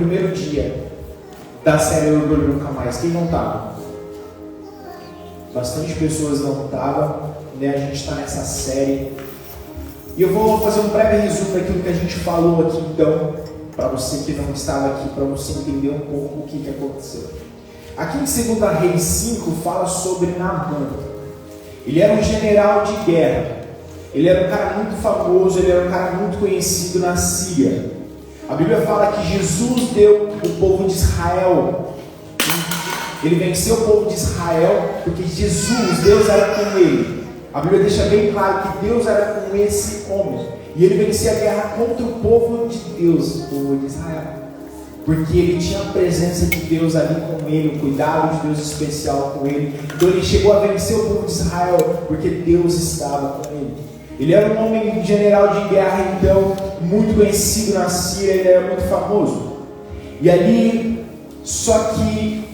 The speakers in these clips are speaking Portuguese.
Primeiro dia da série Orgulho Nunca Mais. Quem não estava? Bastante pessoas não estavam, né? A gente está nessa série. E eu vou fazer um breve resumo daquilo que a gente falou aqui, então, para você que não estava aqui, para você entender um pouco o que aconteceu. Aqui em 2 Reis 5 fala sobre Naamã. Ele era um general de guerra. Ele era um cara muito famoso, ele era um cara muito conhecido na Síria. A Bíblia fala que Jesus deu o povo de Israel. Ele venceu o povo de Israel porque Jesus, Deus era com ele. A Bíblia deixa bem claro que Deus era com esse homem. E ele vencia a guerra contra o povo de Deus, o povo de Israel. Porque ele tinha a presença de Deus ali com ele, o cuidado de Deus especial com ele. Então ele chegou a vencer o povo de Israel porque Deus estava com ele. Ele era um homem general de guerra, então, muito conhecido na Síria, ele era muito famoso. E ali, só que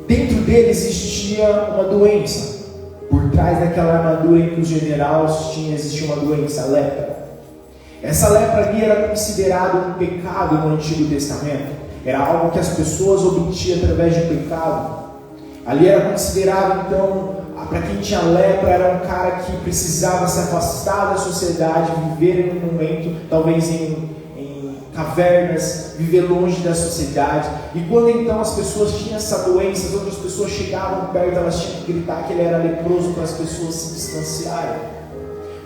dentro dele existia uma doença. Por trás daquela armadura entre os generais existia uma doença, a lepra. Essa lepra ali era considerada um pecado no Antigo Testamento. Era algo que as pessoas obtinham através de pecado. Ali era considerado, então, para quem tinha lepra, era um cara que precisava se afastar da sociedade, viver em um momento, talvez em cavernas, viver longe da sociedade. E quando então as pessoas tinham essa doença, as outras pessoas chegavam perto, elas tinham que gritar que ele era leproso para as pessoas se distanciarem.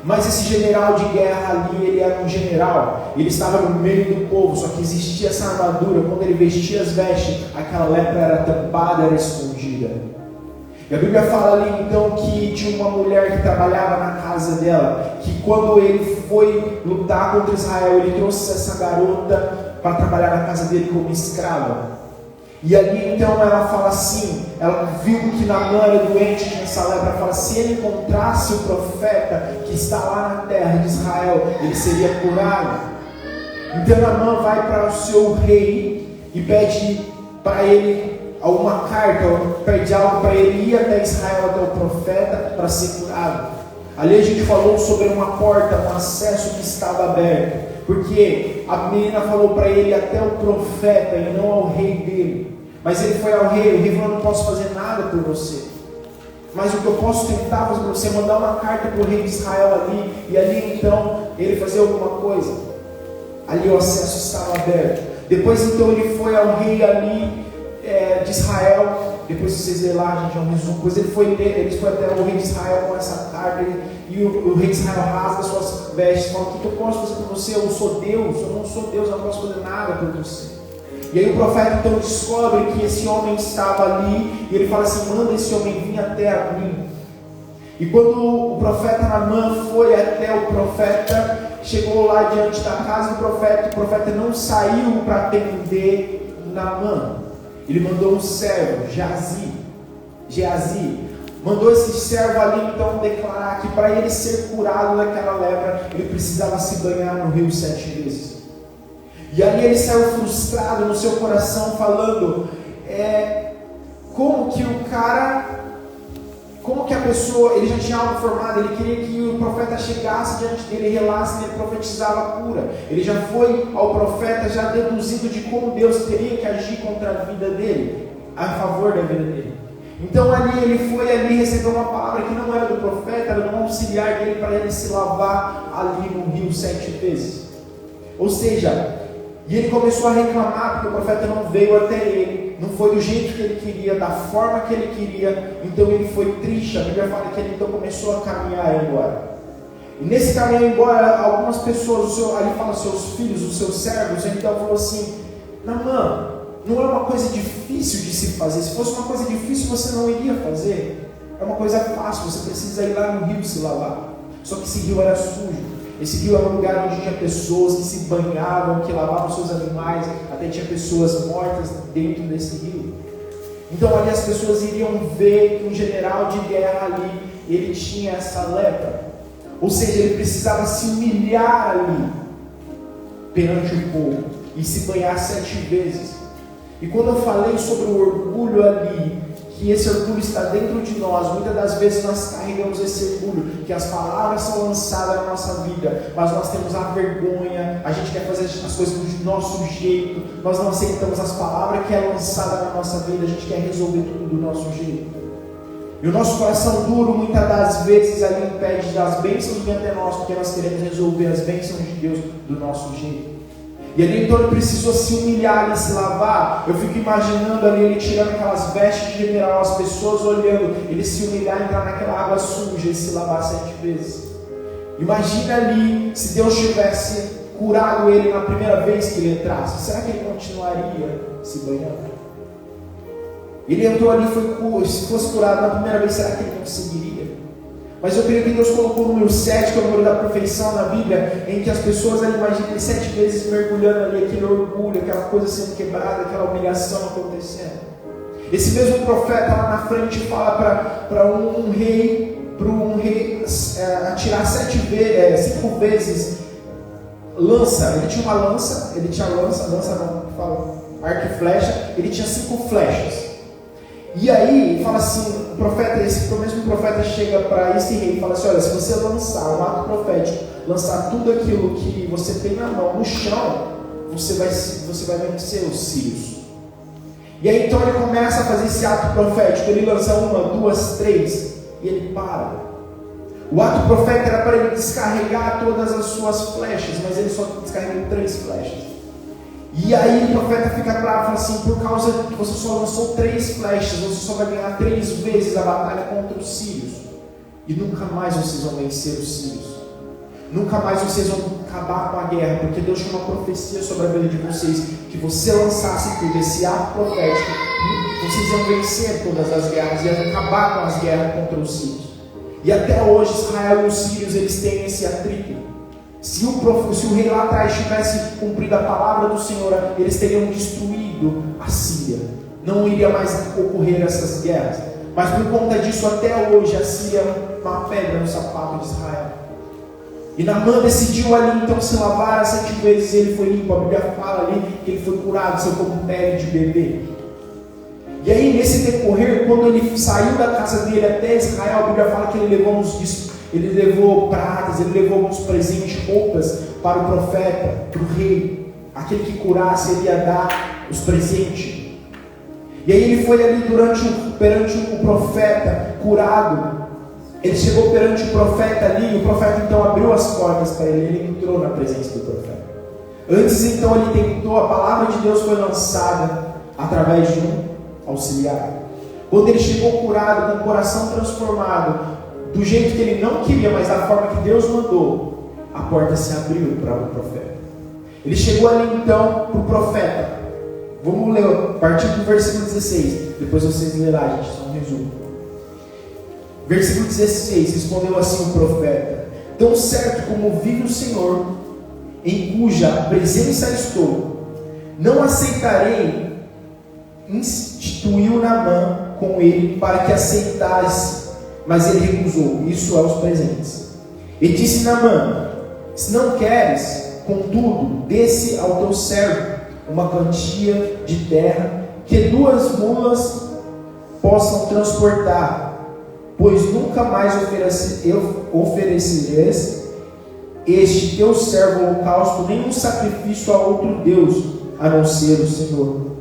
Mas esse general de guerra ali, ele era um general, ele estava no meio do povo, só que existia essa armadura. Quando ele vestia as vestes, aquela lepra era tampada, era escondida. E a Bíblia fala ali então que tinha uma mulher que trabalhava na casa dela, que quando ele foi lutar contra Israel, ele trouxe essa garota para trabalhar na casa dele como escrava. E ali então ela fala assim, ela viu que Naamã era doente, tinha essa lepra, ela fala, se ele encontrasse o profeta que está lá na terra de Israel, ele seria curado. Então Naamã vai para o seu rei e pede para ele alguma carta, ou pede algo para ele ir até Israel, até o profeta, para ser curado. Ali a gente falou sobre uma porta, um acesso que estava aberto, porque a menina falou para ele até o profeta e não ao rei dele. Mas ele foi ao rei, o rei falou, não posso fazer nada por você. Mas o que eu posso tentar fazer por você é mandar uma carta para o rei de Israel ali, e ali então ele fazer alguma coisa. Ali o acesso estava aberto. Depois então ele foi ao rei ali de Israel. Depois vocês lerem lá, gente, é um resumo. Depois ele foi até o rei de Israel com essa carta, e o rei de Israel rasga suas vestes, fala, o que eu posso fazer por você? Eu sou Deus, eu não sou Deus, eu não posso fazer nada por você. E aí o profeta então descobre que esse homem estava ali, e ele fala assim, manda esse homem vir até a mim. E quando o profeta Naamã foi até o profeta, chegou lá diante da casa do profeta, o profeta não saiu para atender Naamã. Ele mandou um servo, Geazi, mandou esse servo ali então declarar que para ele ser curado daquela lepra, ele precisava se banhar no rio 7 vezes. E ali ele saiu frustrado no seu coração, falando, como que a pessoa, ele já tinha algo formado, ele queria que o profeta chegasse diante dele, relasse, ele profetizava a cura. Ele já foi ao profeta já deduzido de como Deus teria que agir contra a vida dele, a favor da vida dele. Então ali ele foi ali, recebeu uma palavra que não era do profeta, era do auxiliar dele, para ele se lavar ali no rio 7 vezes. Ou seja, e ele começou a reclamar porque o profeta não veio até ele, não foi do jeito que ele queria, da forma que ele queria. Então ele foi triste. A Bíblia fala que ele então começou a caminhar embora. E nesse caminhar embora, algumas pessoas, ali fala seus filhos, os seus servos, então falou assim, Naamã, não é uma coisa difícil de se fazer. Se fosse uma coisa difícil, você não iria fazer. É uma coisa fácil, você precisa ir lá no rio se lavar. Só que esse rio era sujo. Esse rio era um lugar onde tinha pessoas que se banhavam, que lavavam seus animais, até tinha pessoas mortas dentro desse rio. Então ali as pessoas iriam ver que um general de guerra ali, ele tinha essa lepra. Ou seja, ele precisava se humilhar ali, perante o povo, e se banhar 7 vezes. E quando eu falei sobre o orgulho ali, que esse orgulho está dentro de nós. Muitas das vezes nós carregamos esse orgulho, que as palavras são lançadas na nossa vida, mas nós temos a vergonha, a gente quer fazer as coisas do nosso jeito, nós não aceitamos as palavras que é lançada na nossa vida, a gente quer resolver tudo do nosso jeito. E o nosso coração duro, muitas das vezes, aí impede das bênçãos vir até nós, porque nós queremos resolver as bênçãos de Deus do nosso jeito. E ali então ele precisou se humilhar e se lavar. Eu fico imaginando ali ele tirando aquelas vestes de general, as pessoas olhando, ele se humilhar, entrar naquela água suja e se lavar 7 vezes. Imagina ali se Deus tivesse curado ele na primeira vez que ele entrasse. Será que ele continuaria se banhando? Ele entrou ali, se fosse curado na primeira vez, será que ele conseguiria? Mas eu creio que Deus colocou o número 7, que é o número da perfeição na Bíblia, em que as pessoas ali imaginam 7 vezes mergulhando ali, aquele orgulho, aquela coisa sendo quebrada, aquela humilhação acontecendo. Esse mesmo profeta lá na frente fala para um rei atirar 5 vezes lança. Ele tinha uma lança, arco e flecha, ele tinha 5 flechas. E aí, fala assim, o mesmo profeta chega para esse rei e fala assim, olha, se você lançar um ato profético, lançar tudo aquilo que você tem na mão no chão, você vai vencer os sírios. E aí então ele começa a fazer esse ato profético, ele lança 1, 2, 3, e ele para. O ato profético era para ele descarregar todas as suas flechas, mas ele só descarregou 3 flechas. E aí o profeta fica bravo e fala assim, por causa que você só lançou 3 flechas, você só vai ganhar 3 vezes a batalha contra os sírios. E nunca mais vocês vão vencer os sírios. Nunca mais vocês vão acabar com a guerra, porque Deus tinha uma profecia sobre a vida de vocês, que você lançasse tudo, esse ato profético, vocês iam vencer todas as guerras, iam acabar com as guerras contra os sírios. E até hoje Israel e os sírios, eles têm esse atrito. Se o rei lá atrás tivesse cumprido a palavra do Senhor, eles teriam destruído a Síria. Não iria mais ocorrer essas guerras. Mas por conta disso, até hoje, a Síria é uma pedra no sapato de Israel. E Naamã decidiu ali então se lavar 7 vezes e ele foi limpo. A Bíblia fala ali que ele foi curado, saiu como pele de bebê. E aí nesse decorrer, quando ele saiu da casa dele até Israel, a Bíblia fala que ele levou pratas, ele levou alguns presentes, roupas para o profeta, para o rei. Aquele que curasse, ele ia dar os presentes. E aí ele foi ali perante o profeta curado. Ele chegou perante o profeta ali, e o profeta então abriu as portas para ele, ele entrou na presença do profeta. Antes então ele tentou, a palavra de Deus foi lançada através de um auxiliar. Quando ele chegou curado, com o coração transformado, do jeito que ele não queria, mas da forma que Deus mandou, a porta se abriu para o profeta. Ele chegou ali então para o profeta. Vamos ler a partir do versículo 16, depois vocês lerão, gente, só um resumo. Versículo 16, respondeu assim o profeta: tão certo como vive o Senhor, em cuja presença estou, não aceitarei. Instituiu Naamã com ele para que aceitasse, mas ele recusou. Isso é os presentes. E disse Naamã: se não queres, contudo, desce ao teu servo uma quantia de terra que 2 mulas possam transportar, pois nunca mais oferecerás este teu servo holocausto, nem um sacrifício a outro Deus, a não ser o Senhor.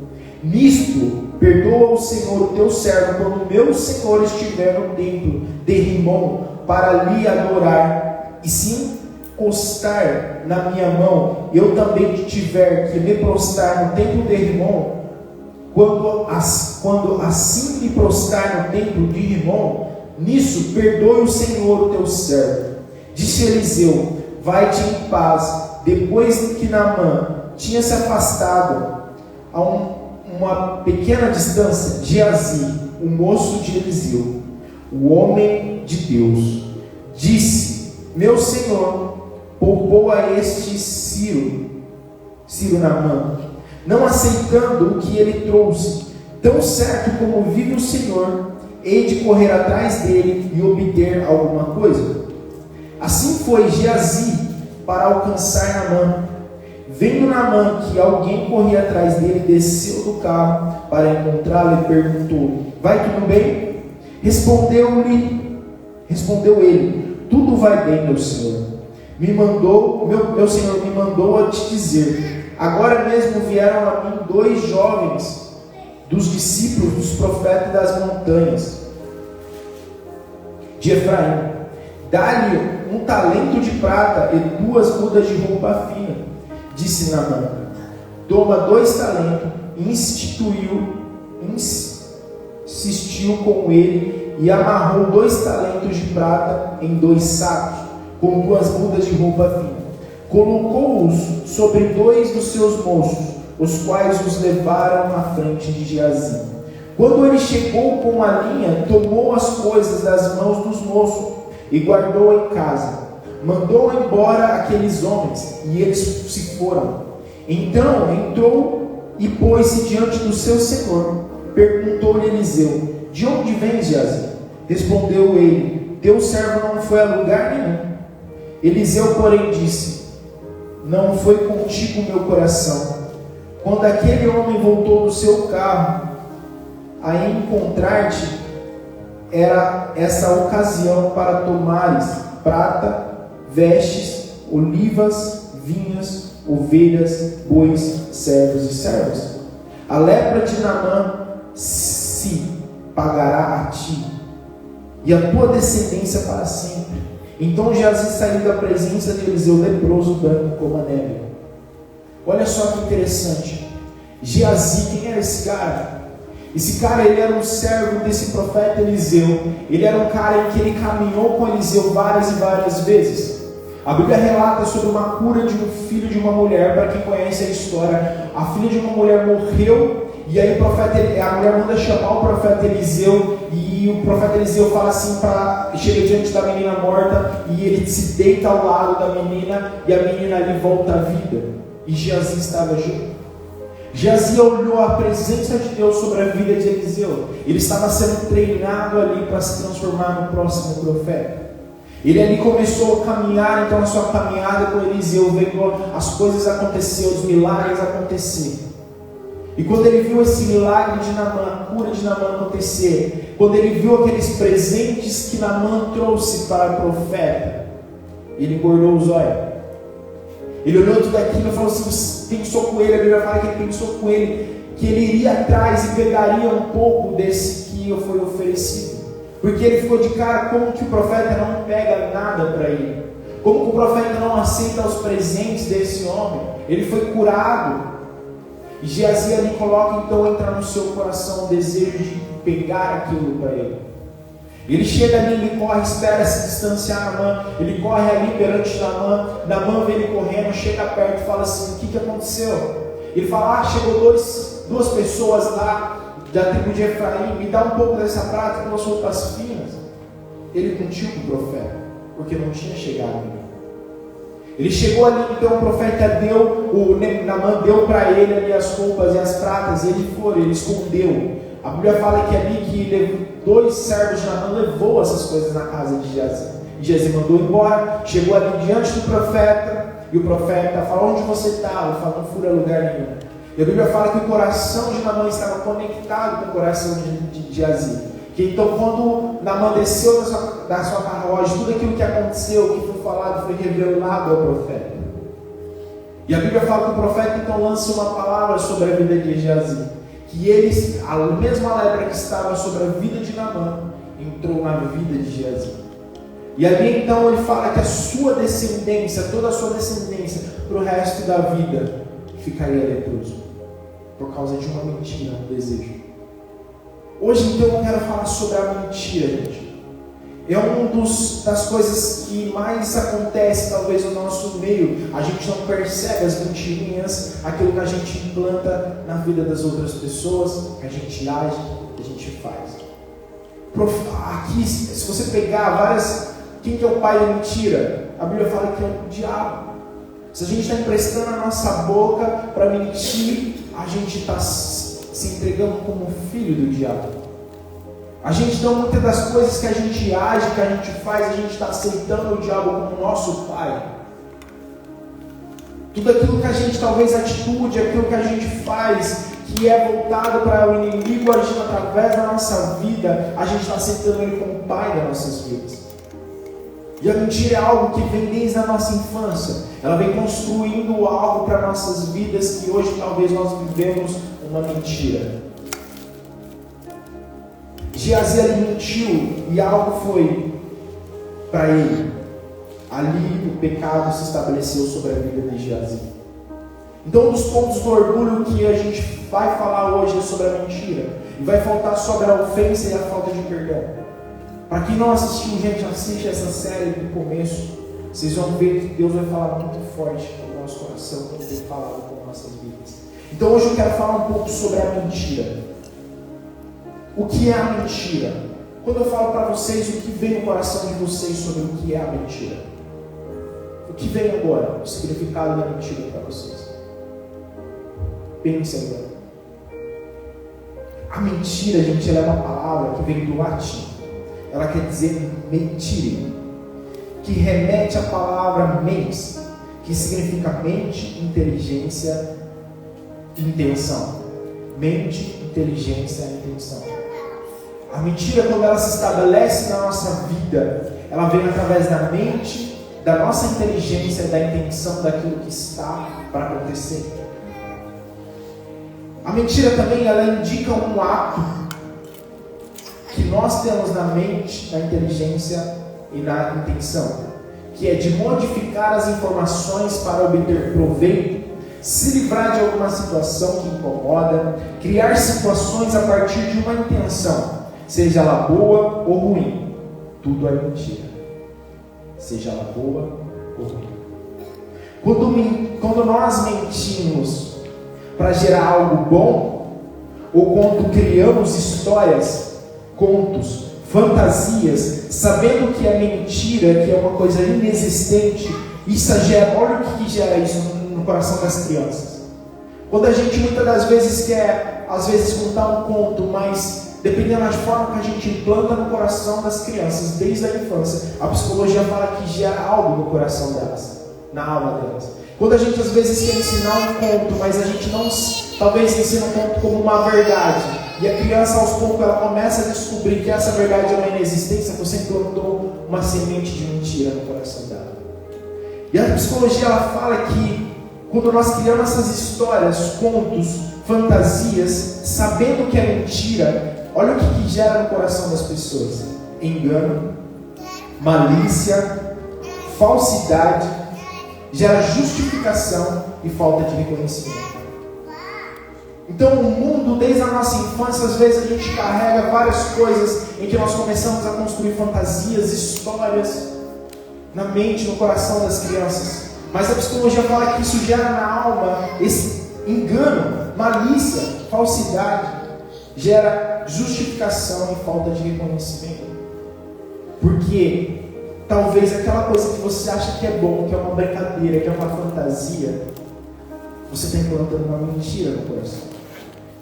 Nisto, perdoa o Senhor o teu servo, quando meu Senhor estiver no templo de Rimon, para lhe adorar, e se encostar na minha mão, eu também tiver que me prostrar no templo de Rimon, quando assim me prostrar no templo de Rimon, nisso perdoe o Senhor o teu servo. Disse Eliseu: vai-te em paz. Depois que Naamã tinha se afastado a uma pequena distância, Geazi, o moço de Eliseu, o homem de Deus, disse: meu senhor poupou a este Ciro Naamã, não aceitando o que ele trouxe. Tão certo como vive o Senhor, hei de correr atrás dele e obter alguma coisa. Assim foi Geazi para alcançar Naamã. Vendo Naamã que alguém corria atrás dele, desceu do carro para encontrá-lo e perguntou: vai tudo bem? Respondeu ele: tudo vai bem, meu senhor. Meu senhor me mandou a te dizer: agora mesmo vieram a mim 2 jovens dos discípulos dos profetas das montanhas de Efraim. Dá-lhe 1 talento de prata e 2 mudas de roupa fina. Disse Naamã: toma 2 talentos. E insistiu com ele e amarrou 2 talentos de prata em 2 sacos, com 2 mudas de roupa fina. Colocou-os sobre 2 dos seus moços, os quais os levaram à frente de Geazi. Quando ele chegou com a linha, tomou as coisas das mãos dos moços e guardou em casa. Mandou embora aqueles homens, e eles se foram. Então entrou e pôs-se diante do seu senhor. Perguntou-lhe Eliseu: de onde vens, Geazi? Respondeu ele: teu servo não foi a lugar nenhum. Eliseu, porém, disse: não foi contigo meu coração, quando aquele homem voltou do seu carro a encontrar-te, era essa ocasião para tomares prata, vestes, olivas, vinhas, ovelhas, bois, servos e servas. A lepra de Naamã se pagará a ti, e a tua descendência para sempre. Então Geazi saiu da presença de Eliseu, leproso, branco como a neve. Olha só que interessante. Geazi, quem era esse cara? Esse cara, ele era um servo desse profeta Eliseu. Ele era um cara em que ele caminhou com Eliseu várias e várias vezes. A Bíblia relata sobre uma cura de um filho de uma mulher. Para quem conhece a história, a filha de uma mulher morreu, e aí a mulher manda chamar o profeta Eliseu, e o profeta Eliseu fala assim, chega diante da menina morta, e ele se deita ao lado da menina, e a menina ali volta à vida. E Geazi estava junto. Geazi olhou a presença de Deus sobre a vida de Eliseu. Ele estava sendo treinado ali para se transformar no próximo profeta. Ele ali começou a caminhar, então a sua caminhada com Eliseu, vendo as coisas acontecer, os milagres acontecer. E quando ele viu esse milagre de Naamã, a cura de Naamã acontecer, quando ele viu aqueles presentes que Naamã trouxe para o profeta, ele engordou os olhos. Ele olhou tudo aquilo e falou assim, pensou com ele, a Bíblia fala que ele pensou com ele, que ele iria atrás e pegaria um pouco desse que foi oferecido. Porque ele ficou de cara, como que o profeta não pega nada para ele? Como que o profeta não aceita os presentes desse homem? Ele foi curado. E Geazi ali entra no seu coração o desejo de pegar aquilo para ele. Ele chega ali, ele corre, espera se distanciar Naamã, ele corre ali perante Naamã, Naamã vê ele correndo, chega perto e fala assim, o que aconteceu? Ele fala, chegou duas pessoas lá da tribo de Efraim, me dá um pouco dessa prata com as roupas finas. Ele mentiu para o profeta, porque não tinha chegado ainda. Ele chegou ali, então o profeta Naamã deu para ele ali as roupas e as pratas, e ele escondeu. A Bíblia fala que ali que 2 servos de Naamã levou essas coisas na casa de Geazi. E Geazi mandou embora, chegou ali diante do profeta, e o profeta falou, onde você está? Ele falou, não fui a lugar nenhum. E a Bíblia fala que o coração de Naamã estava conectado com o coração de Geazi. Que então quando Naamã desceu da sua carruagem, tudo aquilo que aconteceu, que foi falado, foi revelado ao profeta. E a Bíblia fala que o profeta então lança uma palavra sobre a vida de Geazi. Que a mesma lepra que estava sobre a vida de Naamã, entrou na vida de Geazi. E ali então ele fala que a sua descendência, toda a sua descendência, para o resto da vida, ficaria leproso. Por causa de uma mentira, um desejo. Hoje então eu quero falar sobre a mentira, gente. É uma das coisas que mais acontece talvez no nosso meio. A gente não percebe as mentirinhas, aquilo que a gente implanta na vida das outras pessoas, que a gente age, que a gente faz. Aqui, se você pegar quem que é o pai da mentira? A Bíblia fala que é o diabo. Se a gente está emprestando a nossa boca para mentir, a gente está se entregando como filho do diabo. A gente, então, muitas das coisas que a gente age, que a gente faz, a gente está aceitando o diabo como nosso pai. Tudo aquilo que a gente, talvez atitude, aquilo que a gente faz, que é voltado para o inimigo agindo através da nossa vida, a gente está aceitando ele como pai das nossas vidas. E a mentira é algo que vem desde a nossa infância. Ela vem construindo algo para nossas vidas que hoje talvez nós vivemos uma mentira. Geazi ali mentiu e algo foi para ele. Ali o pecado se estabeleceu sobre a vida de Geazi. Então um dos pontos do orgulho que a gente vai falar hoje é sobre a mentira. E vai faltar sobre a ofensa e a falta de perdão. Para quem não assistiu, gente, assiste essa série do começo. Vocês vão ver que Deus vai falar muito forte no nosso coração, como tem falado com nossas vidas. Então hoje eu quero falar um pouco sobre a mentira. O que é a mentira? Quando eu falo para vocês, o que vem no coração de vocês sobre o que é a mentira? O que vem agora? O significado da mentira para vocês? Pensem agora. A mentira, gente, ela é uma palavra que vem do latim. Ela quer dizer mentire, que remete à palavra mens, que significa mente, inteligência e intenção. Mente, inteligência e intenção. A mentira, quando ela se estabelece na nossa vida, ela vem através da mente, da nossa inteligência, da intenção daquilo que está para acontecer. A mentira também, ela indica um ato que nós temos na mente, na inteligência e na intenção, que é de modificar as informações para obter proveito, se livrar de alguma situação que incomoda, criar situações a partir de uma intenção, seja ela boa ou ruim. Tudo é mentira. Seja ela boa ou ruim. Quando nós mentimos para gerar algo bom, ou quando criamos histórias, contos, fantasias, sabendo que é mentira, que é uma coisa inexistente, isso gera, olha o que gera isso no coração das crianças. Quando a gente muitas das vezes quer, às vezes, contar um conto, mas dependendo da forma que a gente implanta no coração das crianças, desde a infância, a psicologia fala que gera algo no coração delas, na alma delas. Quando a gente às vezes quer ensinar um conto, mas a gente não, talvez ensina um conto como uma verdade, e a criança aos poucos ela começa a descobrir que essa verdade é uma inexistência, você implantou uma semente de mentira no coração dela. E a psicologia ela fala que quando nós criamos essas histórias, contos, fantasias, sabendo que é mentira, olha o que gera no coração das pessoas: engano, malícia, falsidade, gera justificação e falta de reconhecimento. Então o mundo, desde a nossa infância, às vezes a gente carrega várias coisas em que nós começamos a construir fantasias, histórias na mente, no coração das crianças. Mas a psicologia fala que isso gera na alma esse engano, malícia, falsidade, gera justificação e falta de reconhecimento. Porque talvez aquela coisa que você acha que é bom, que é uma brincadeira, que é uma fantasia, você está implantando uma mentira no coração.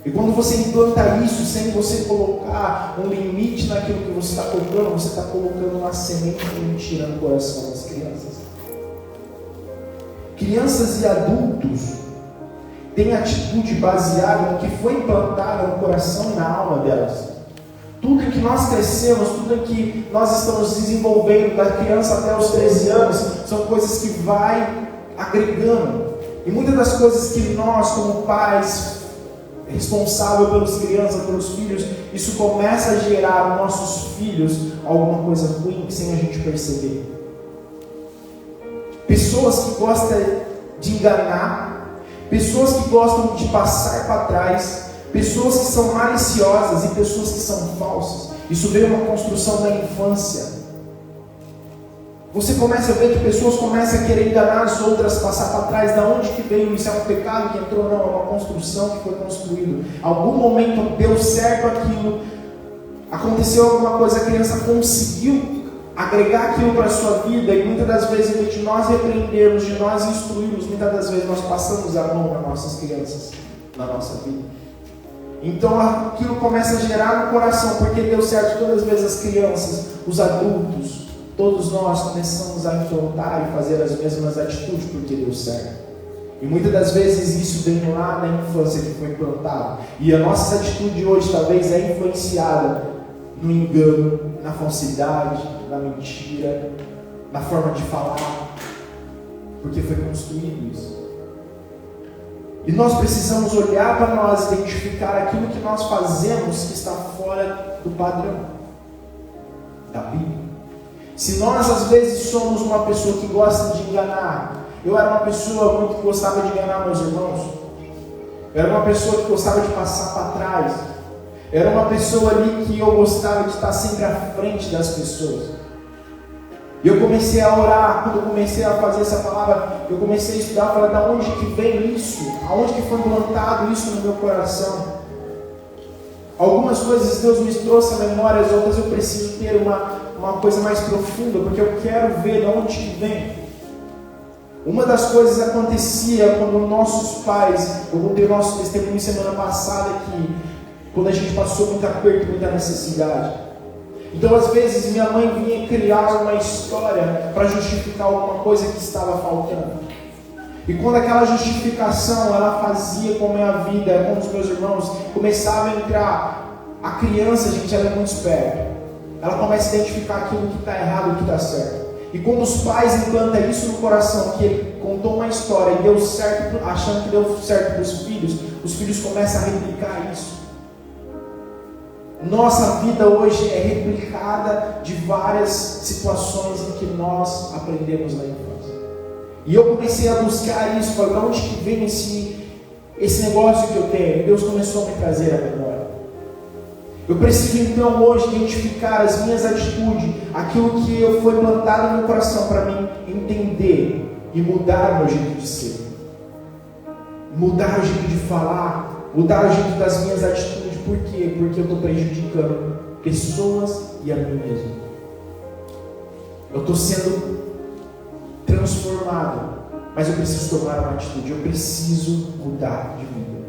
E quando você implanta isso sem você colocar um limite naquilo que você está colocando, você está colocando uma semente de mentira no coração das crianças. Crianças e adultos têm atitude baseada no que foi implantado no coração e na alma delas. Tudo em que nós crescemos, tudo em que nós estamos desenvolvendo, da criança até os 13 anos, são coisas que vai agregando. E muitas das coisas que nós, como pais, responsáveis pelas crianças, pelos filhos, isso começa a gerar nos nossos filhos alguma coisa ruim sem a gente perceber. Pessoas que gostam de enganar, pessoas que gostam de passar para trás, pessoas que são maliciosas e pessoas que são falsas. Isso veio uma construção da infância. Você começa a ver que pessoas começam a querer enganar as outras, passar para trás. Da onde que veio isso? É um pecado que entrou? Não, é uma construção que foi construída. Algum momento deu certo aquilo, aconteceu alguma coisa, a criança conseguiu agregar aquilo para a sua vida, e muitas das vezes, em vez de nós repreendermos, de nós instruirmos, muitas das vezes nós passamos a mão nas nossas crianças, na nossa vida. Então aquilo começa a gerar no coração, porque deu certo todas as vezes as crianças, os adultos, todos nós começamos a implantar e fazer as mesmas atitudes porque deu certo. E muitas das vezes isso vem lá na infância que foi plantado. E a nossa atitude hoje talvez é influenciada no engano, na falsidade, na mentira, na forma de falar, porque foi construído isso. E nós precisamos olhar para nós, identificar aquilo que nós fazemos que está fora do padrão da Bíblia. Se nós às vezes somos uma pessoa que gosta de enganar, eu era uma pessoa muito que gostava de enganar meus irmãos, eu era uma pessoa que gostava de passar para trás, eu era uma pessoa ali que eu gostava de estar sempre à frente das pessoas. E eu comecei a orar, quando eu comecei a fazer essa palavra, eu comecei a estudar, falei, da onde que vem isso? Aonde que foi plantado isso no meu coração? Algumas coisas Deus me trouxe à memória, as outras eu preciso ter uma coisa mais profunda, porque eu quero ver de onde que vem. Uma das coisas acontecia quando nossos pais, eu contei o nosso testemunho semana passada aqui, quando a gente passou muito aperto, muita necessidade. Então às vezes minha mãe vinha criar uma história para justificar alguma coisa que estava faltando. E quando aquela justificação ela fazia com a minha vida, com os meus irmãos, começava a entrar, a criança, gente, ela é muito esperta. Ela começa a identificar aquilo que está errado e o que está certo. E quando os pais implantam isso no coração, que ele contou uma história e deu certo, achando que deu certo para os filhos começam a replicar isso. Nossa vida hoje é replicada de várias situações em que nós aprendemos na infância. E eu comecei a buscar isso, falei, de onde que vem esse negócio que eu tenho? E Deus começou a me trazer a memória. Eu preciso então hoje identificar as minhas atitudes, aquilo que foi plantado no meu coração para mim entender e mudar o meu jeito de ser. Mudar o jeito de falar, mudar o jeito das minhas atitudes. Por quê? Porque eu estou prejudicando pessoas e a mim mesmo. Eu estou sendo transformado, mas eu preciso tomar uma atitude, eu preciso mudar de vida.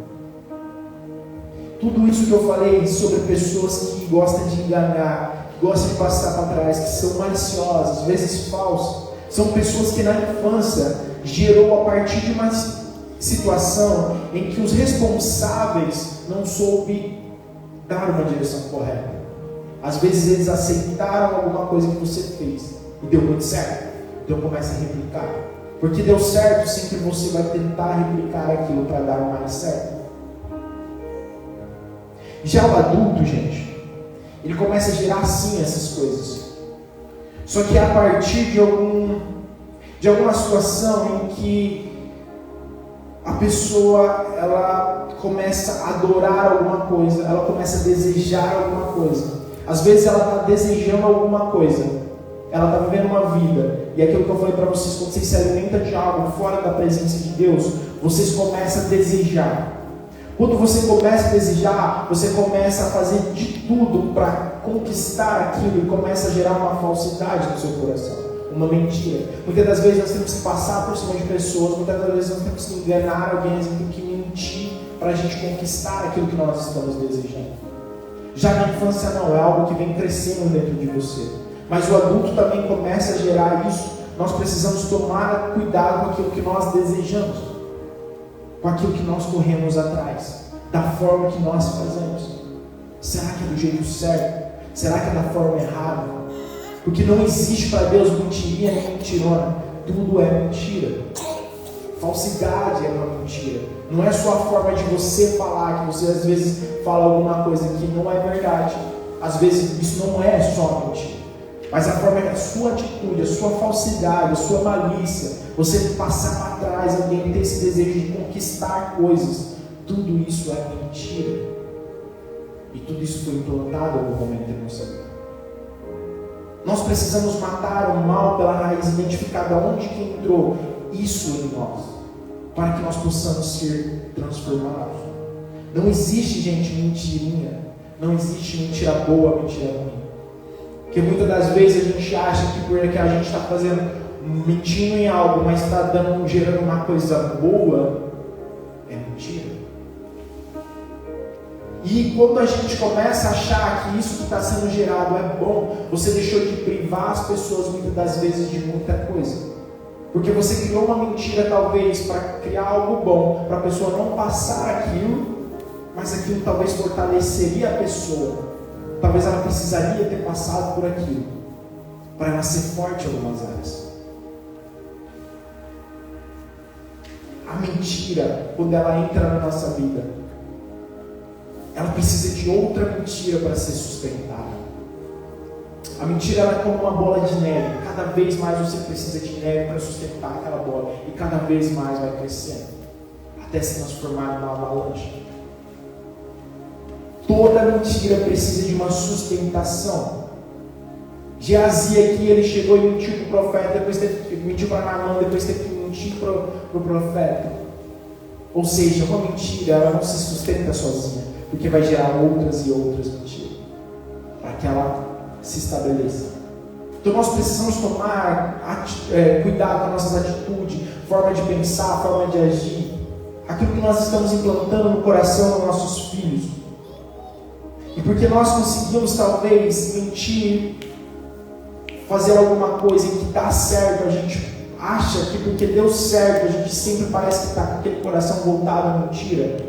Tudo isso que eu falei sobre pessoas que gostam de enganar, que gostam de passar para trás, que são maliciosas, às vezes falsas, são pessoas que na infância gerou a partir de uma situação em que os responsáveis não soube dar uma direção correta. Às vezes eles aceitaram alguma coisa que você fez e deu muito certo, então começa a replicar. Porque deu certo, sempre você vai tentar replicar aquilo para dar mais certo. Já o adulto, gente, ele começa a gerar sim essas coisas. Só que a partir de alguma situação em que a pessoa ela começa a adorar alguma coisa, ela começa a desejar alguma coisa. Às vezes ela está desejando alguma coisa, ela está vivendo uma vida, e aquilo que eu falei para vocês, quando vocês se alimentam de algo fora da presença de Deus, vocês começam a desejar. Quando você começa a desejar, você começa a fazer de tudo para conquistar aquilo e começa a gerar uma falsidade no seu coração, uma mentira. Muitas das vezes nós temos que passar por cima de pessoas, muitas das vezes nós temos que enganar alguém, nós temos que mentir para a gente conquistar aquilo que nós estamos desejando. Já na infância não, é algo que vem crescendo dentro de você. Mas o adulto também começa a gerar isso. Nós precisamos tomar cuidado com aquilo que nós desejamos, com aquilo que nós corremos atrás, da forma que nós fazemos. Será que é do jeito certo? Será que é da forma errada? Porque não existe para Deus mentirinha nem mentirona. Tudo é mentira. Falsidade é uma mentira. Não é só a forma de você falar, que você às vezes fala alguma coisa que não é verdade. Às vezes isso não é só mentira. Mas a forma que a sua atitude, a sua falsidade, a sua malícia, você passar para trás, alguém ter esse desejo de conquistar coisas, tudo isso é mentira. E tudo isso foi implantado no momento da nossa vida. Nós precisamos matar o mal pela raiz, identificar de onde que entrou isso em nós, para que nós possamos ser transformados. Não existe, gente, mentirinha. Não existe mentira boa, mentira ruim. Porque muitas das vezes a gente acha que porque a gente está mentindo em algo, mas está gerando uma coisa boa, é mentira. E quando a gente começa a achar que isso que está sendo gerado é bom, você deixou de privar as pessoas muitas das vezes de muita coisa. Porque você criou uma mentira talvez para criar algo bom, para a pessoa não passar aquilo, mas aquilo talvez fortaleceria a pessoa. Talvez ela precisaria ter passado por aquilo, para ela ser forte em algumas áreas. A mentira, quando ela entra na nossa vida, ela precisa de outra mentira para ser sustentada. A mentira ela é como uma bola de neve. Cada vez mais você precisa de neve para sustentar aquela bola. E cada vez mais vai crescendo, até se transformar numa avalanche. Toda mentira precisa de uma sustentação. Geazi aqui, ele chegou e mentiu para o profeta, depois mentiu para Naamã, depois teve que mentir para o profeta. Ou seja, uma mentira ela não se sustenta sozinha, porque vai gerar outras e outras mentiras, para que ela se estabeleça. Então nós precisamos tomar cuidado com as nossas atitudes, forma de pensar, forma de agir, aquilo que nós estamos implantando no coração dos nossos filhos. E porque nós conseguimos talvez mentir, fazer alguma coisa em que dá certo, a gente acha que porque deu certo, a gente sempre parece que está com aquele coração voltado à mentira.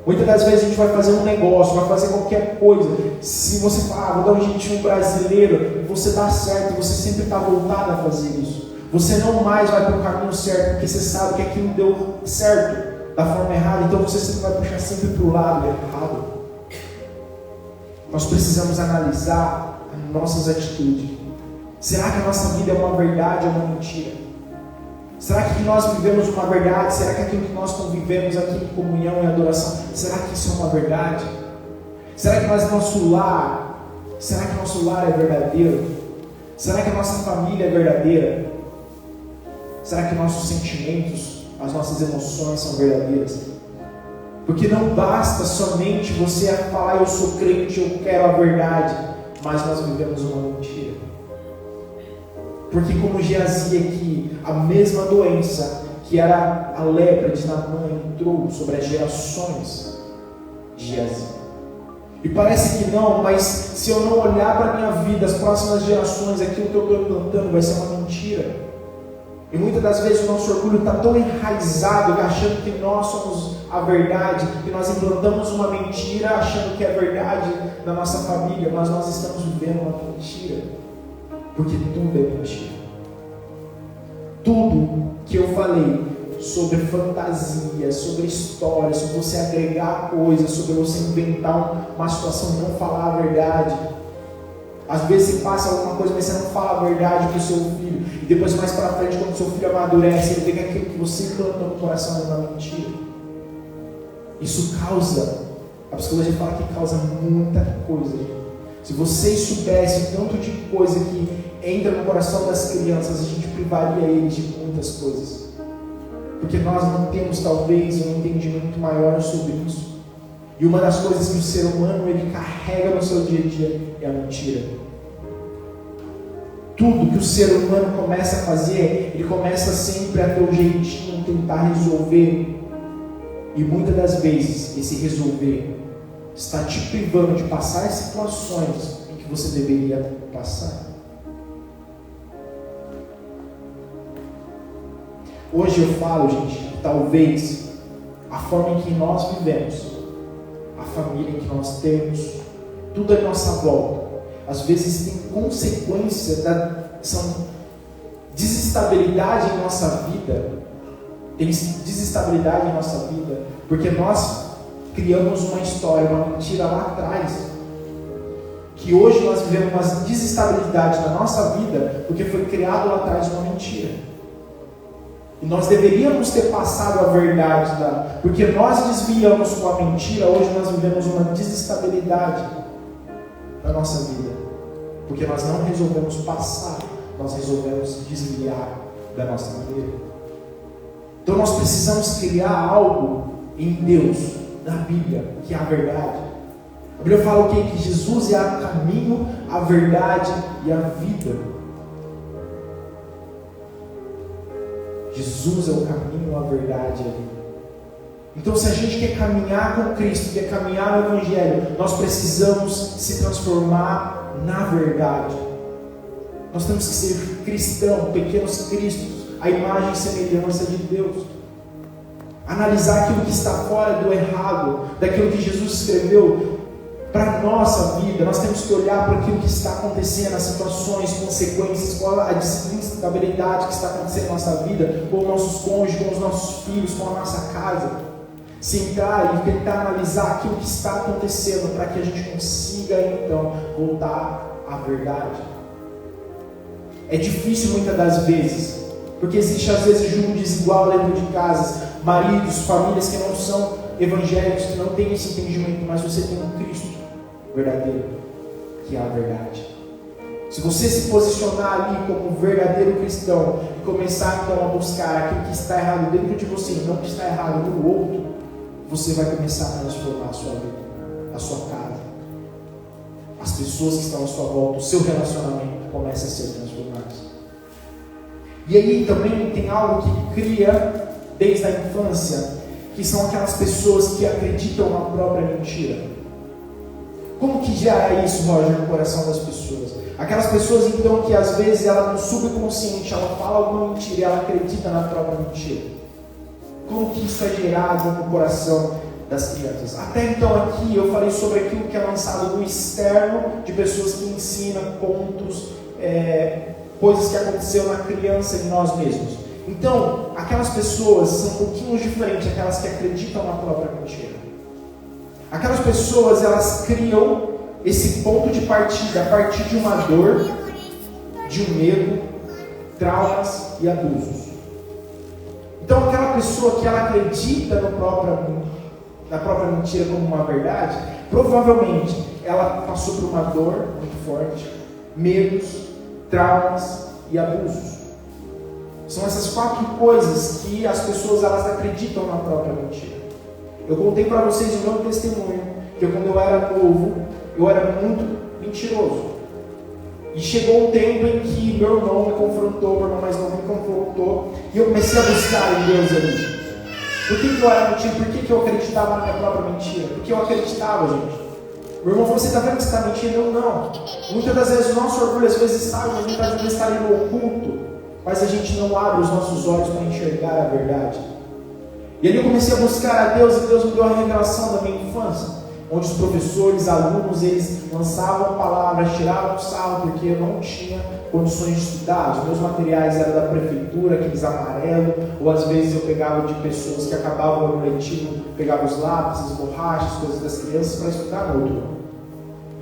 Muitas das vezes a gente vai fazer um negócio, vai fazer qualquer coisa. Se você falar, vou dar um jeitinho brasileiro, e você dá certo, você sempre está voltado a fazer isso. Você não mais vai para o caminho certo, porque você sabe que aquilo deu certo da forma errada, então você sempre vai puxar sempre para o lado errado. Nós precisamos analisar as nossas atitudes. Será que a nossa vida é uma verdade ou uma mentira? Será que nós vivemos uma verdade? Será que aquilo que nós convivemos aqui em comunhão e adoração, será que isso é uma verdade? Será que nosso lar é verdadeiro? Será que a nossa família é verdadeira? Será que nossos sentimentos, as nossas emoções são verdadeiras? Porque não basta somente você falar eu sou crente, eu quero a verdade, mas nós vivemos uma mentira. Porque como Geazi aqui, a mesma doença que era a lepra de Naamã entrou sobre as gerações de Geazi. E parece que não, mas se eu não olhar para a minha vida, as próximas gerações, aquilo que eu estou implantando vai ser uma mentira. E muitas das vezes o nosso orgulho está tão enraizado, achando que nós somos a verdade, que nós implantamos uma mentira achando que é verdade na nossa família, mas nós estamos vivendo uma mentira. Porque tudo é mentira. Tudo que eu falei sobre fantasia, sobre história, sobre você agregar coisas, sobre você inventar uma situação e não falar a verdade. Às vezes você passa alguma coisa, mas você não fala a verdade para o seu filho. E depois mais para frente, quando o seu filho amadurece, ele vê que aquilo que você implantou no coração é uma mentira. Isso causa, a psicologia fala que causa muita coisa. Se vocês soubessem o tanto de coisa que entra no coração das crianças, a gente privaria eles de muitas coisas. Porque nós não temos talvez um entendimento maior sobre isso. E uma das coisas que o ser humano ele carrega no seu dia a dia é a mentira. Tudo que o ser humano começa a fazer, ele começa sempre a ter um jeitinho, tentar resolver. E muitas das vezes esse resolver está te privando de passar as situações em que você deveria passar. Hoje eu falo, gente, que talvez a forma em que nós vivemos, a família em que nós temos, tudo à nossa volta, às vezes tem consequência são desestabilidade em nossa vida. Tem desestabilidade em nossa vida, porque nós criamos uma história, uma mentira lá atrás, que hoje nós vivemos uma desestabilidade na nossa vida, porque foi criado lá atrás uma mentira. E nós deveríamos ter passado a verdade, porque nós desviamos com a mentira, hoje nós vivemos uma desestabilidade na nossa vida, porque nós não resolvemos passar, nós resolvemos desviar da nossa maneira. Então nós precisamos criar algo em Deus, na Bíblia, que é a verdade. A Bíblia fala o quê? Que Jesus é o caminho, a verdade e a vida. Jesus é o caminho, a verdade e a vida. Então se a gente quer caminhar com Cristo, quer caminhar no Evangelho, nós precisamos se transformar na verdade. Nós temos que ser cristãos, pequenos cristos, a imagem e semelhança de Deus. Analisar aquilo que está fora do errado, daquilo que Jesus escreveu para a nossa vida. Nós temos que olhar para aquilo que está acontecendo, as situações, consequências, qual a instabilidade que está acontecendo na nossa vida, com os nossos cônjuges, com os nossos filhos, com a nossa casa. Sentar e tentar analisar aquilo que está acontecendo para que a gente consiga então voltar à verdade. É difícil muitas das vezes, porque existe às vezes julgo desigual dentro de casas, maridos, famílias que não são evangélicos, que não têm esse entendimento, mas você tem um Cristo verdadeiro, que é a verdade. Se você se posicionar ali como um verdadeiro cristão e começar então a buscar aquilo que está errado dentro de você e não que está errado no outro, você vai começar a transformar a sua vida, a sua casa, as pessoas que estão à sua volta, o seu relacionamento começa a ser transformado. E aí também tem algo que cria desde a infância, que são aquelas pessoas que acreditam na própria mentira. Como que gera isso, Roger, no coração das pessoas? Aquelas pessoas então que às vezes ela no subconsciente, ela fala alguma mentira e ela acredita na própria mentira. Como que isso é gerado no coração das crianças? Até então aqui eu falei sobre aquilo que é lançado no externo, de pessoas que ensinam contos, coisas que aconteceram na criança e em nós mesmos. Então, aquelas pessoas são um pouquinho diferentes, aquelas que acreditam na própria mentira. Aquelas pessoas, elas criam esse ponto de partida a partir de uma dor, de um medo, traumas e abusos. Então, aquela pessoa que ela acredita na própria mentira como uma verdade, provavelmente ela passou por uma dor muito forte, medos, traumas e abusos. São essas 4 coisas que as pessoas elas acreditam na própria mentira. Eu contei para vocês o meu testemunho, que quando eu era novo, eu era muito mentiroso. E chegou um tempo em que meu irmão me confrontou, meu irmão mais novo me confrontou, e eu comecei a buscar em Deus ali. Por que eu era mentira? Por que eu acreditava na minha própria mentira? Porque eu acreditava, gente. Meu irmão falou, você está vendo que você está mentindo? Eu não. Muitas das vezes o nosso orgulho às vezes sabe, mas muitas vezes está ali no oculto, mas a gente não abre os nossos olhos para enxergar a verdade. E ali eu comecei a buscar a Deus, e Deus me deu a revelação da minha infância, onde os professores, alunos, eles lançavam palavras, tiravam sarro, porque eu não tinha condições de estudar. Os meus materiais eram da prefeitura, aqueles amarelos, ou às vezes eu pegava de pessoas que acabavam no letivo, pegava os lápis, as borrachas, coisas das crianças para estudar no outro.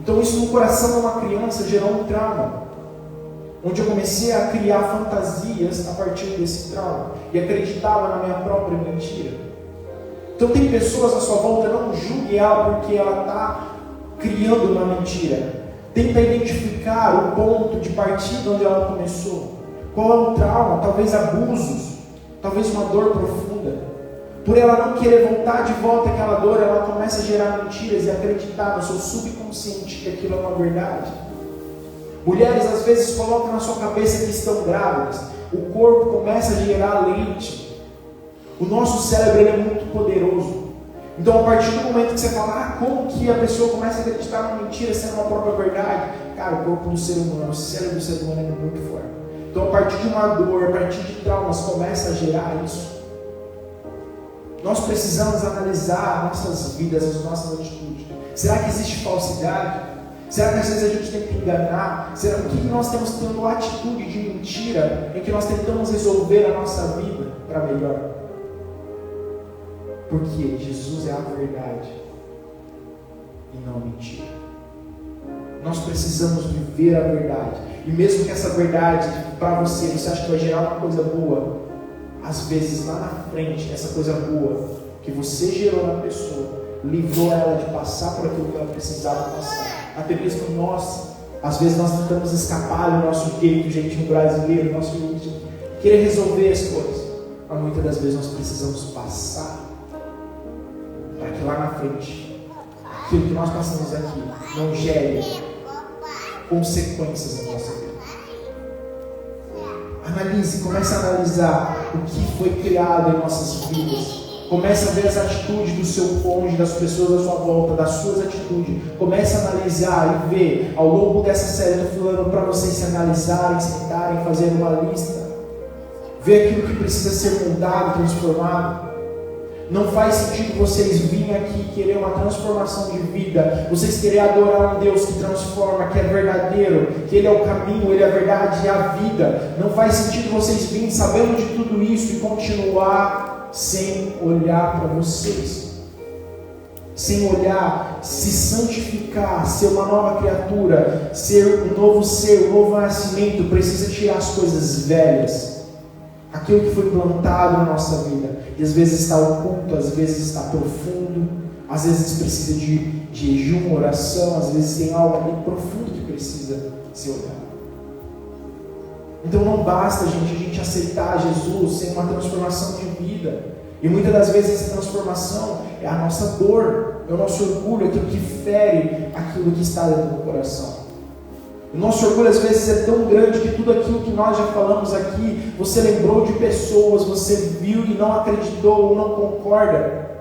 Então isso no coração de uma criança gerou um trauma, onde eu comecei a criar fantasias a partir desse trauma, e acreditava na minha própria mentira. Então tem pessoas à sua volta, não julgue ela porque ela está criando uma mentira. Tenta identificar o ponto de partida onde ela começou. Qual é o trauma? Talvez abusos, talvez uma dor profunda. Por ela não querer voltar de volta àquela dor, ela começa a gerar mentiras e acreditar no seu subconsciente que aquilo é uma verdade. Mulheres às vezes colocam na sua cabeça que estão grávidas. O corpo começa a gerar leite. O nosso cérebro ele é muito poderoso. Então a partir do momento que você fala, como que a pessoa começa a acreditar na mentira sendo uma própria verdade? Cara, o corpo do ser humano, o cérebro do ser humano é muito forte. Então a partir de uma dor, a partir de traumas, começa a gerar isso. Nós precisamos analisar nossas vidas, as nossas atitudes. Será que existe falsidade? Será que às vezes a gente tenta enganar? Será que nós temos tendo atitude de mentira em que nós tentamos resolver a nossa vida para melhor? Porque Jesus é a verdade e não a mentira. Nós precisamos viver a verdade. E mesmo que essa verdade para você acha que vai gerar uma coisa boa, às vezes lá na frente, essa coisa boa que você gerou na pessoa livrou ela de passar por aquilo que ela precisava passar. Até mesmo nós, às vezes nós tentamos escapar do nosso jeito, jeitinho brasileiro, nosso jeito de querer resolver as coisas. Mas muitas das vezes nós precisamos passar para que lá na frente, aquilo que nós passamos aqui não gere consequências na nossa vida. Analise, comece a analisar o que foi criado em nossas vidas. Comece a ver as atitudes do seu cônjuge, das pessoas à sua volta, das suas atitudes. Comece a analisar e ver, ao longo dessa série, eu estou falando para vocês se analisarem, sentarem, fazer uma lista. ver aquilo que precisa ser mudado, transformado. Não faz sentido vocês virem aqui e querer uma transformação de vida, vocês querem adorar um Deus que transforma, que é verdadeiro, que Ele é o caminho, Ele é a verdade e a vida. Não faz sentido vocês virem sabendo de tudo isso e continuar sem olhar para vocês, sem olhar, se santificar, ser uma nova criatura, ser um novo ser, um novo nascimento. Precisa tirar as coisas velhas, aquilo que foi plantado na nossa vida, e às vezes está oculto, às vezes está profundo, às vezes precisa de jejum, oração, às vezes tem algo ali profundo que precisa ser olhado. Então não basta, gente, a gente aceitar Jesus sem uma transformação de vida. E muitas das vezes essa transformação é a nossa dor, é o nosso orgulho, aquilo que fere aquilo que está dentro do coração. O nosso orgulho às vezes é tão grande que tudo aquilo que nós já falamos aqui, você lembrou de pessoas, você viu e não acreditou ou não concorda.